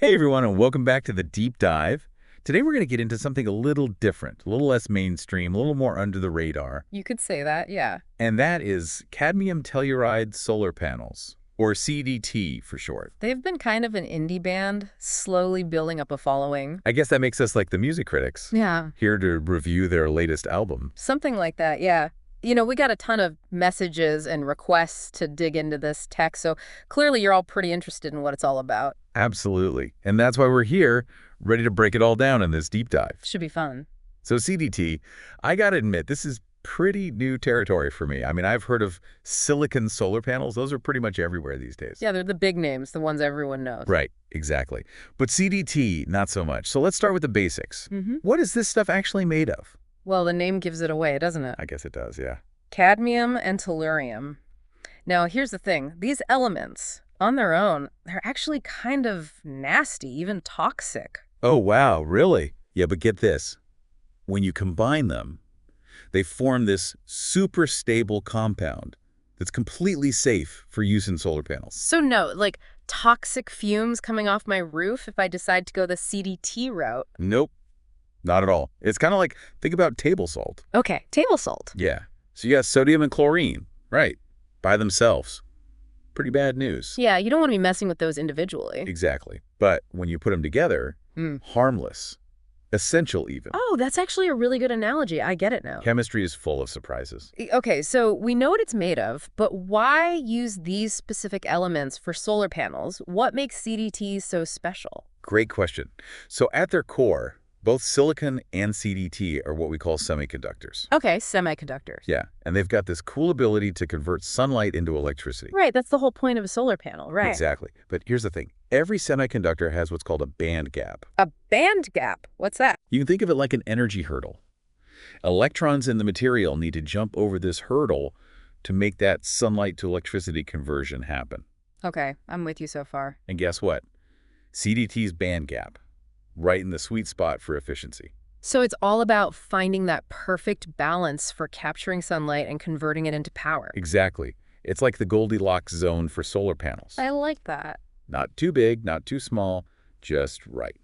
Hey everyone, and welcome back to the Deep Dive. Today we're going to get into something a little different, a little less mainstream, a little more under the radar. You could say that, yeah. And that is cadmium telluride solar panels, or CdTe for short. They've been kind of an indie band, slowly building up a following. I guess that makes us like the music critics, Yeah. here to review their latest album. Something like that, yeah. You know, we got a ton of messages and requests to dig into this tech, so clearly you're all pretty interested in what it's all about. Absolutely. And that's why we're here, ready to break it all down in this deep dive. Should be fun. So CdTe, I gotta admit, this is pretty new territory for me. I mean, I've heard of silicon solar panels. Those are pretty much everywhere these days. Yeah, they're the big names, the ones everyone knows. Right, exactly. But CdTe, not so much. So let's start with the basics. What is this stuff actually made of? Well, the name gives it away, doesn't it? I guess it does, yeah. Cadmium and tellurium. Now, here's the thing. These elements, on their own, they're actually kind of nasty, even toxic. Oh, wow, really? Yeah, but get this. When you combine them, they form this super stable compound that's completely safe for use in solar panels. So no, like toxic fumes coming off my roof if I decide to go the CdTe route. Nope, not at all. It's kind of like, think about table salt. Okay, table salt. Yeah. So you got sodium and chlorine, right, by themselves. Pretty bad news. Yeah, you don't want to be messing with those individually. Exactly. But when you put them together, harmless, essential even. Oh, that's actually a really good analogy. I get it now. Chemistry is full of surprises. Okay, so we know what it's made of, but why use these specific elements for solar panels? What makes CdTe so special? Great question. So at their core, both silicon and CdTe are what we call semiconductors. Okay, semiconductors. Yeah, and they've got this cool ability to convert sunlight into electricity. Right, that's the whole point of a solar panel, right? Exactly. But here's the thing. Every semiconductor has what's called a band gap. A band gap? What's that? You can think of it like an energy hurdle. Electrons in the material need to jump over this hurdle to make that sunlight to electricity conversion happen. Okay, I'm with you so far. And guess what? CdTe's band gap, right in the sweet spot for efficiency. So it's all about finding that perfect balance for capturing sunlight and converting it into power. Exactly. It's like the Goldilocks zone for solar panels. I like that. Not too big, not too small, just right.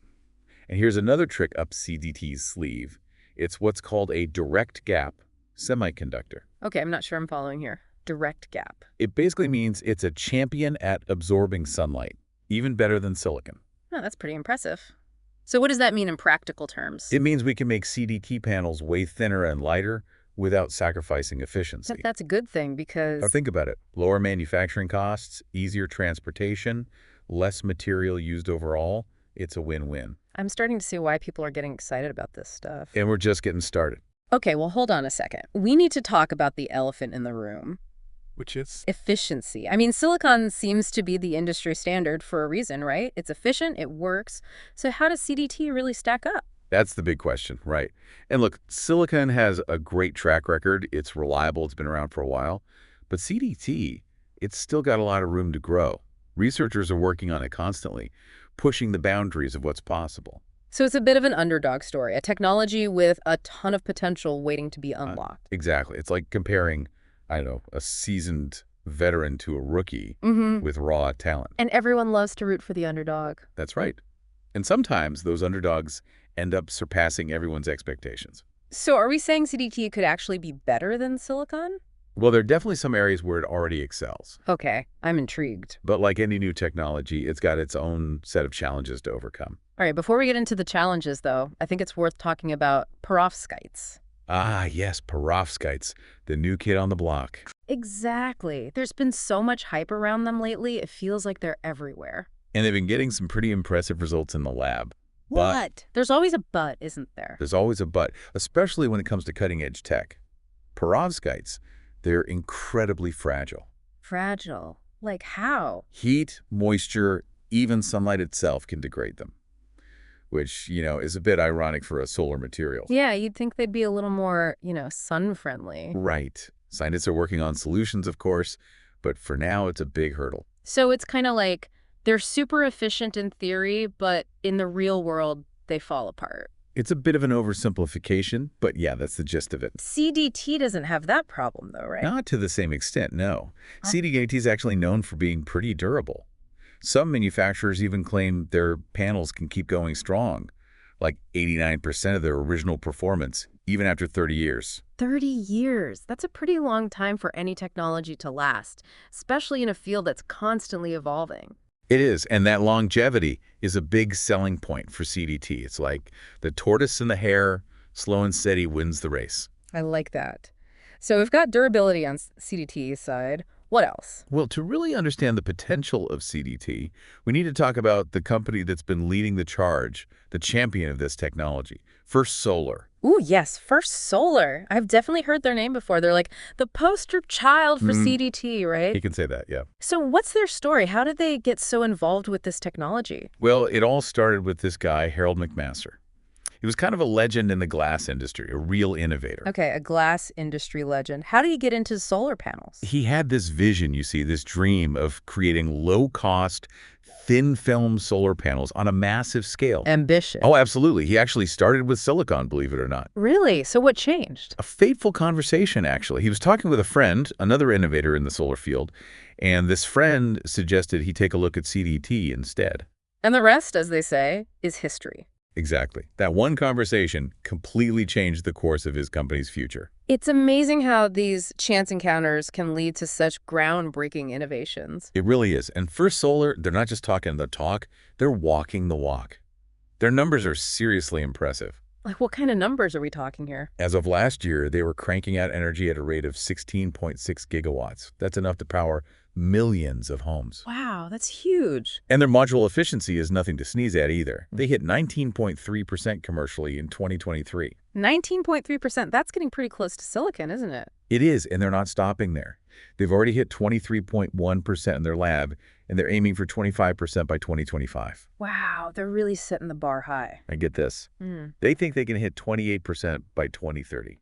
And here's another trick up CdTe's sleeve. It's what's called a direct gap semiconductor. Okay, I'm not sure I'm following here. Direct gap. It basically means it's a champion at absorbing sunlight, even better than silicon. Oh, that's pretty impressive. So what does that mean in practical terms? It means we can make CdTe panels way thinner and lighter without sacrificing efficiency. That's a good thing because... Now think about it. Lower manufacturing costs, easier transportation, less material used overall. It's a win-win. I'm starting to see why people are getting excited about this stuff. And we're just getting started. Okay, well, hold on a second. We need to talk about the elephant in the room. Which is? Efficiency. I mean, silicon seems to be the industry standard for a reason, right? It's efficient, it works. So how does CdTe really stack up? That's the big question, right? And look, silicon has a great track record. It's reliable. It's been around for a while. But CdTe, it's still got a lot of room to grow. Researchers are working on it constantly, pushing the boundaries of what's possible. So it's a bit of an underdog story, a technology with a ton of potential waiting to be unlocked. Exactly. It's like comparing, I don't know, a seasoned veteran to a rookie with raw talent. And everyone loves to root for the underdog. That's right. And sometimes those underdogs end up surpassing everyone's expectations. So are we saying CdTe could actually be better than silicon? Well, there are definitely some areas where it already excels. Okay, I'm intrigued. But like any new technology, it's got its own set of challenges to overcome. All right, before we get into the challenges, though, I think it's worth talking about perovskites. Ah, yes, perovskites, the new kid on the block. Exactly. There's been so much hype around them lately, it feels like they're everywhere. And they've been getting some pretty impressive results in the lab. But there's always a but, isn't there? There's always a but, especially when it comes to cutting-edge tech. Perovskites, they're incredibly fragile. Fragile? Like how? Heat, moisture, even sunlight itself can degrade them, which, you know, is a bit ironic for a solar material. Yeah, you'd think they'd be a little more, sun-friendly. Right. Scientists are working on solutions, of course, but for now it's a big hurdle. So it's kind of like they're super efficient in theory, but in the real world, they fall apart. It's a bit of an oversimplification, but yeah, that's the gist of it. CdTe doesn't have that problem, though, right? Not to the same extent, no. CdTe is actually known for being pretty durable. Some manufacturers even claim their panels can keep going strong, like 89% of their original performance, even after 30 years. 30 years. That's a pretty long time for any technology to last, especially in a field that's constantly evolving. It is, and that longevity is a big selling point for CdTe. It's like the tortoise and the hare, slow and steady wins the race. I like that. So we've got durability on CDT's side. What else? Well, to really understand the potential of CdTe, we need to talk about the company that's been leading the charge, the champion of this technology, First Solar. Ooh, yes, First Solar. I've definitely heard their name before. They're like the poster child for CdTe, right? You can say that, yeah. So what's their story? How did they get so involved with this technology? Well, it all started with this guy, Harold McMaster. He was kind of a legend in the glass industry, a real innovator. Okay, a glass industry legend. How do you get into solar panels? He had this vision, you see, this dream of creating low-cost, thin-film solar panels on a massive scale. Ambitious. Oh, absolutely. He actually started with silicon, believe it or not. Really? So what changed? A fateful conversation, actually. He was talking with a friend, another innovator in the solar field, and this friend suggested he take a look at CdTe instead. And the rest, as they say, is history. Exactly. That one conversation completely changed the course of his company's future. It's amazing how these chance encounters can lead to such groundbreaking innovations. It really is. And First Solar, they're not just talking the talk, they're walking the walk. Their numbers are seriously impressive. Like, what kind of numbers are we talking here? As of last year, they were cranking out energy at a rate of 16.6 gigawatts. That's enough to power millions of homes. Wow, that's huge. And their module efficiency is nothing to sneeze at either. They hit 19.3% commercially in 2023. 19.3%, that's getting pretty close to silicon, isn't it? It is, and they're not stopping there. They've already hit 23.1% in their lab, and they're aiming for 25% by 2025. Wow, they're really setting the bar high. And get this, they think they can hit 28% by 2030.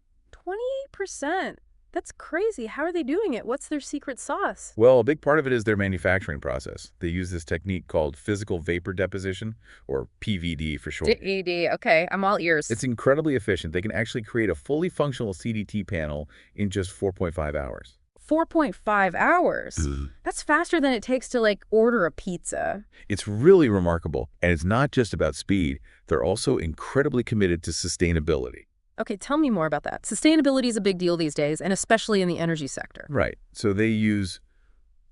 28%? That's crazy. How are they doing it? What's their secret sauce? Well, a big part of it is their manufacturing process. They use this technique called physical vapor deposition, or PVD for short. DED. Okay, I'm all ears. It's incredibly efficient. They can actually create a fully functional CdTe panel in just 4.5 hours. 4.5 hours? That's faster than it takes to, like, order a pizza. It's really remarkable, and it's not just about speed. They're also incredibly committed to sustainability. Okay, tell me more about that. Sustainability is a big deal these days, and especially in the energy sector. Right. So they use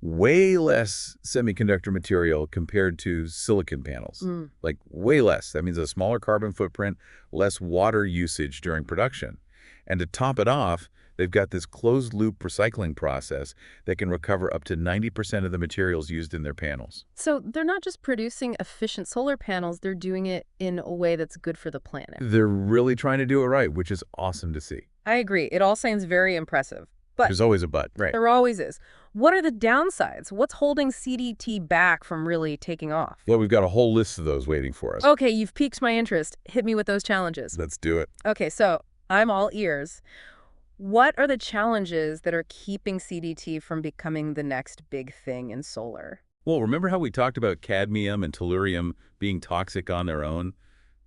way less semiconductor material compared to silicon panels. Like way less. That means a smaller carbon footprint, less water usage during production. And to top it off, they've got this closed-loop recycling process that can recover up to 90% of the materials used in their panels. So they're not just producing efficient solar panels, they're doing it in a way that's good for the planet. They're really trying to do it right, which is awesome to see. I agree. It all sounds very impressive. But there's always a but, right? There always is. What are the downsides? What's holding CdTe back from really taking off? Well, we've got a whole list of those waiting for us. Okay, you've piqued my interest. Hit me with those challenges. Let's do it. Okay, so I'm all ears. What are the challenges that are keeping CdTe from becoming the next big thing in solar? Well, remember how we talked about cadmium and tellurium being toxic on their own?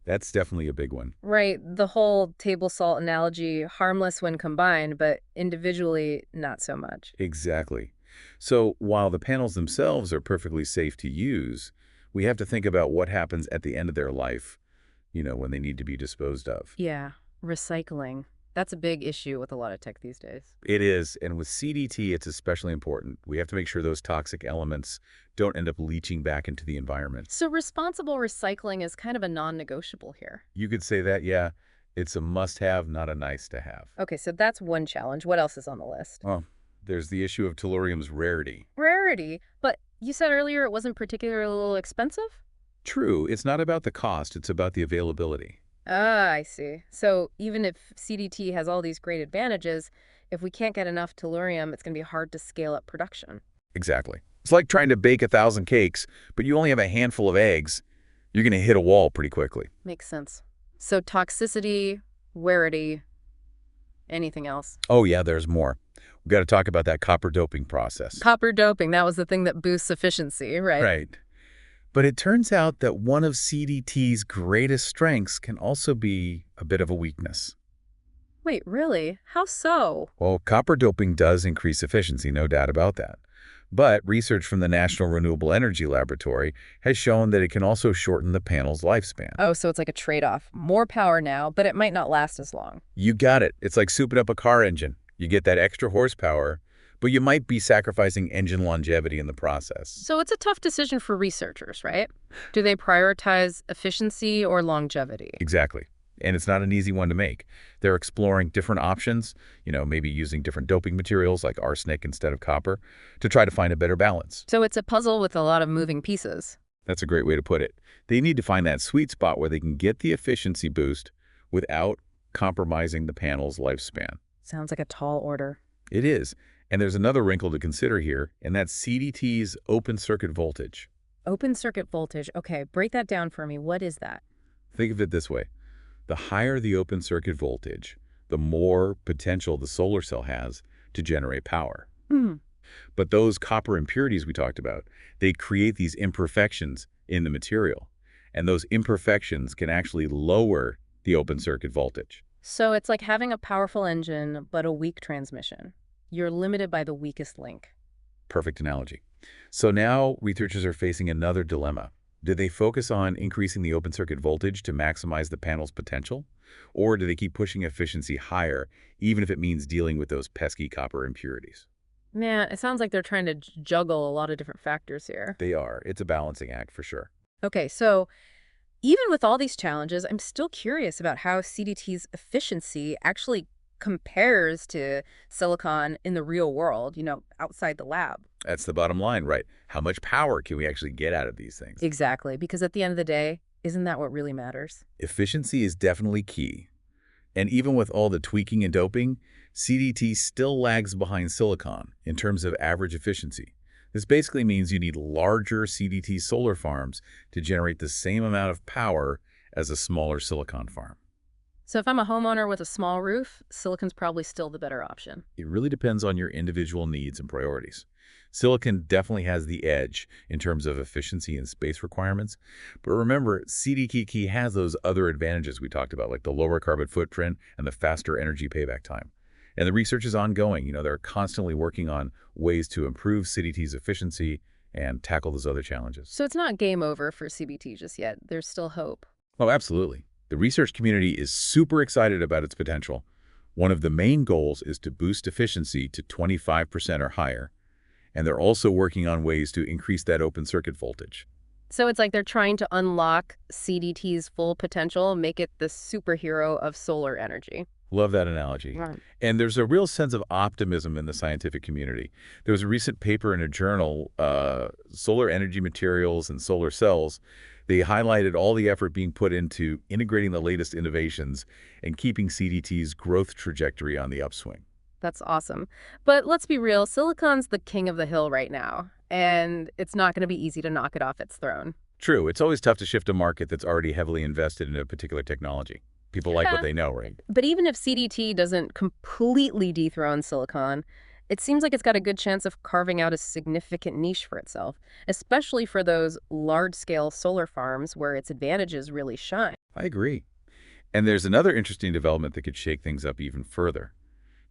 That's definitely a big one. Right. The whole table salt analogy, harmless when combined, but individually, not so much. Exactly. So while the panels themselves are perfectly safe to use, we have to think about what happens at the end of their life, when they need to be disposed of. Yeah, recycling. That's a big issue with a lot of tech these days. It is, and with CdTe, it's especially important. We have to make sure those toxic elements don't end up leaching back into the environment. So responsible recycling is kind of a non-negotiable here. You could say that, yeah. It's a must-have, not a nice-to-have. Okay, so that's one challenge. What else is on the list? Well, there's the issue of tellurium's rarity. Rarity? But you said earlier it wasn't particularly expensive? True. It's not about the cost. It's about the availability. Ah, I see. So even if CdTe has all these great advantages, if we can't get enough tellurium, it's going to be hard to scale up production. Exactly. It's like trying to bake 1,000 cakes, but you only have a handful of eggs. You're going to hit a wall pretty quickly. Makes sense. So toxicity, rarity, anything else? Oh, yeah, there's more. We've got to talk about that copper doping process. Copper doping, that was the thing that boosts efficiency, right? Right. But it turns out that one of CdTe's greatest strengths can also be a bit of a weakness. Wait, really? How so? Well, copper doping does increase efficiency, no doubt about that. But research from the National Renewable Energy Laboratory has shown that it can also shorten the panel's lifespan. Oh, so it's like a trade-off. More power now, but it might not last as long. You got it. It's like souping up a car engine. You get that extra horsepower, but you might be sacrificing engine longevity in the process. So it's a tough decision for researchers, right? Do they prioritize efficiency or longevity? Exactly. And it's not an easy one to make. They're exploring different options, maybe using different doping materials like arsenic instead of copper to try to find a better balance. So it's a puzzle with a lot of moving pieces. That's a great way to put it. They need to find that sweet spot where they can get the efficiency boost without compromising the panel's lifespan. Sounds like a tall order. It is. And there's another wrinkle to consider here, and that's CdTe's open circuit voltage. Open circuit voltage. Okay, break that down for me. What is that? Think of it this way. The higher the open circuit voltage, the more potential the solar cell has to generate power. But those copper impurities we talked about, they create these imperfections in the material. And those imperfections can actually lower the open circuit voltage. So it's like having a powerful engine, but a weak transmission. You're limited by the weakest link. Perfect analogy. So now researchers are facing another dilemma. Do they focus on increasing the open circuit voltage to maximize the panel's potential? Or do they keep pushing efficiency higher, even if it means dealing with those pesky copper impurities? Man, it sounds like they're trying to juggle a lot of different factors here. They are. It's a balancing act for sure. Okay, so even with all these challenges, I'm still curious about how CdTe's efficiency actually compares to silicon in the real world, outside the lab. That's the bottom line, right? How much power can we actually get out of these things? Exactly, because at the end of the day, isn't that what really matters? Efficiency is definitely key. And even with all the tweaking and doping, CdTe still lags behind silicon in terms of average efficiency. This basically means you need larger CdTe solar farms to generate the same amount of power as a smaller silicon farm. So if I'm a homeowner with a small roof, silicon's probably still the better option. It really depends on your individual needs and priorities. Silicon definitely has the edge in terms of efficiency and space requirements. But remember, CdTe has those other advantages we talked about, like the lower carbon footprint and the faster energy payback time. And the research is ongoing. They're constantly working on ways to improve CdTe's efficiency and tackle those other challenges. So it's not game over for CBT just yet. There's still hope. Oh, absolutely. The research community is super excited about its potential. One of the main goals is to boost efficiency to 25% or higher, and they're also working on ways to increase that open circuit voltage. So it's like they're trying to unlock CdTe's full potential, make it the superhero of solar energy. Love that analogy. Right. And there's a real sense of optimism in the scientific community. There was a recent paper in a journal, Solar Energy Materials and Solar Cells. They highlighted all the effort being put into integrating the latest innovations and keeping CdTe's growth trajectory on the upswing. That's awesome. But let's be real, silicon's the king of the hill right now, and it's not going to be easy to knock it off its throne. True, it's always tough to shift a market that's already heavily invested in a particular technology. People like what they know, right? But even if CdTe doesn't completely dethrone silicon, it seems like it's got a good chance of carving out a significant niche for itself, especially for those large-scale solar farms where its advantages really shine. I agree. And there's another interesting development that could shake things up even further.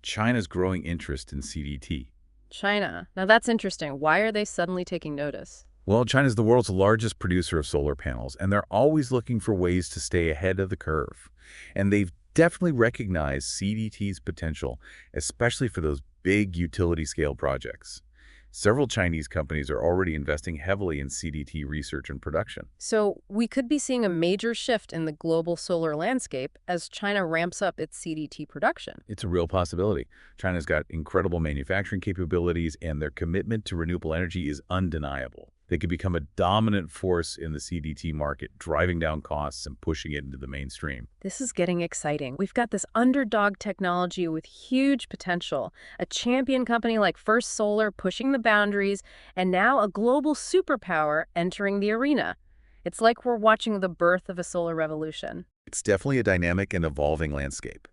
China's growing interest in CdTe. China. Now that's interesting. Why are they suddenly taking notice? Well, China's the world's largest producer of solar panels, and they're always looking for ways to stay ahead of the curve. And they've definitely recognized CdTe's potential, especially for those big utility-scale projects. Several Chinese companies are already investing heavily in CdTe research and production. So we could be seeing a major shift in the global solar landscape as China ramps up its CdTe production. It's a real possibility. China's got incredible manufacturing capabilities, and their commitment to renewable energy is undeniable. They could become a dominant force in the CdTe market, driving down costs and pushing it into the mainstream. This is getting exciting. We've got this underdog technology with huge potential, a champion company like First Solar pushing the boundaries, and now a global superpower entering the arena. It's like we're watching the birth of a solar revolution. It's definitely a dynamic and evolving landscape.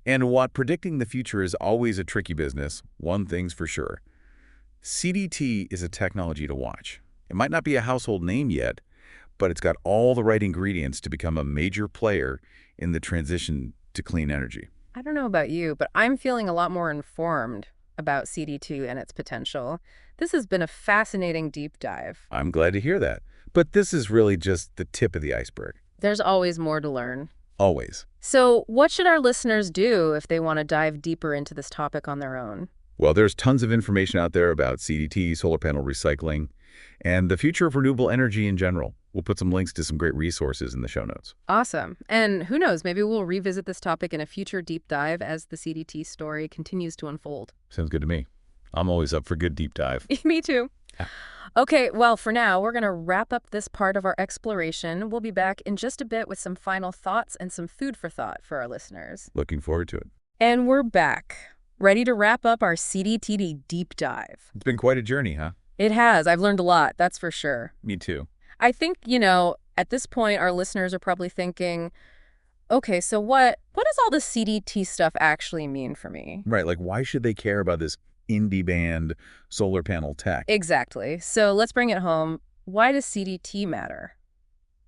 And while predicting the future is always a tricky business, one thing's for sure. CdTe is a technology to watch. It might not be a household name yet, but it's got all the right ingredients to become a major player in the transition to clean energy. I don't know about you, but I'm feeling a lot more informed about CdTe and its potential. This has been a fascinating deep dive. I'm glad to hear that. But this is really just the tip of the iceberg. There's always more to learn. Always. So what should our listeners do if they want to dive deeper into this topic on their own? Well, there's tons of information out there about CdTe, solar panel recycling, and the future of renewable energy in general. We'll put some links to some great resources in the show notes. Awesome. And who knows, maybe we'll revisit this topic in a future deep dive as the CdTe story continues to unfold. Sounds good to me. I'm always up for a good deep dive. Me too. Yeah. Okay, well, for now, we're going to wrap up this part of our exploration. We'll be back in just a bit with some final thoughts and some food for thought for our listeners. Looking forward to it. And we're back, ready to wrap up our CdTe deep dive. It's been quite a journey, huh? It has. I've learned a lot, that's for sure. Me too. I think, at this point, our listeners are probably thinking, okay, so what does all this CdTe stuff actually mean for me? Right, like why should they care about this indie band solar panel tech? Exactly. So let's bring it home. Why does CdTe matter?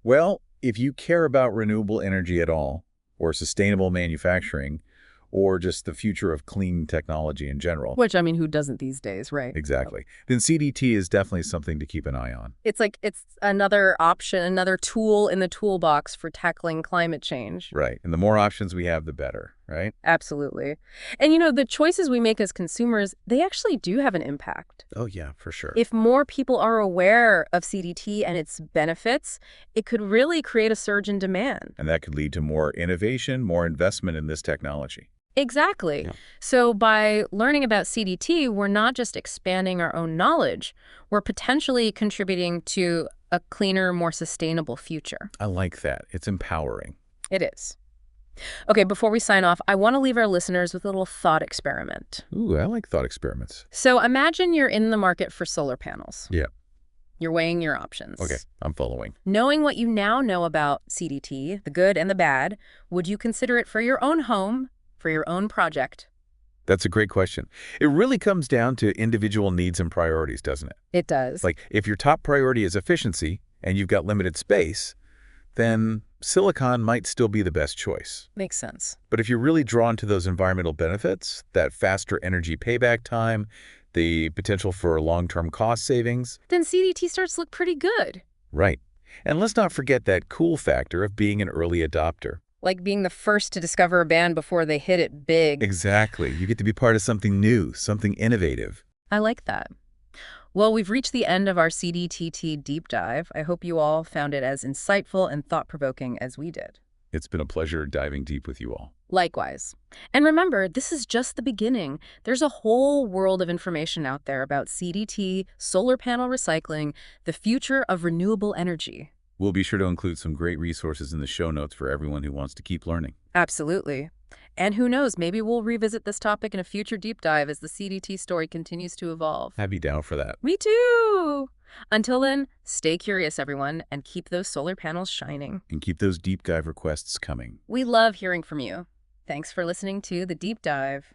Well, if you care about renewable energy at all, or sustainable manufacturing, or just the future of clean technology in general. Which, who doesn't these days, right? Exactly. Then CdTe is definitely something to keep an eye on. It's another option, another tool in the toolbox for tackling climate change. Right. And the more options we have, the better, right? Absolutely. And the choices we make as consumers, they actually do have an impact. Oh, yeah, for sure. If more people are aware of CdTe and its benefits, it could really create a surge in demand. And that could lead to more innovation, more investment in this technology. Exactly. Yeah. So by learning about CdTe, we're not just expanding our own knowledge, we're potentially contributing to a cleaner, more sustainable future. I like that. It's empowering. It is. Okay, before we sign off, I want to leave our listeners with a little thought experiment. Ooh, I like thought experiments. So imagine you're in the market for solar panels. Yeah. You're weighing your options. Okay, I'm following. Knowing what you now know about CdTe, the good and the bad, would you consider it for your own home, for your own project? That's a great question. It really comes down to individual needs and priorities, doesn't it? It does. Like, if your top priority is efficiency and you've got limited space, then silicon might still be the best choice. Makes sense. But if you're really drawn to those environmental benefits, that faster energy payback time, the potential for long-term cost savings, then CdTe starts to look pretty good. right. And let's not forget that cool factor of being an early adopter. Like being the first to discover a band before they hit it big. Exactly. You get to be part of something new, something innovative. I like that. Well, we've reached the end of our CdTe deep dive. I hope you all found it as insightful and thought-provoking as we did. It's been a pleasure diving deep with you all. Likewise. And remember, this is just the beginning. There's a whole world of information out there about CdTe, solar panel recycling, the future of renewable energy. We'll be sure to include some great resources in the show notes for everyone who wants to keep learning. Absolutely. And who knows, maybe we'll revisit this topic in a future deep dive as the CdTe story continues to evolve. I'd be down for that. Me too! Until then, stay curious, everyone, and keep those solar panels shining. And keep those deep dive requests coming. We love hearing from you. Thanks for listening to The Deep Dive.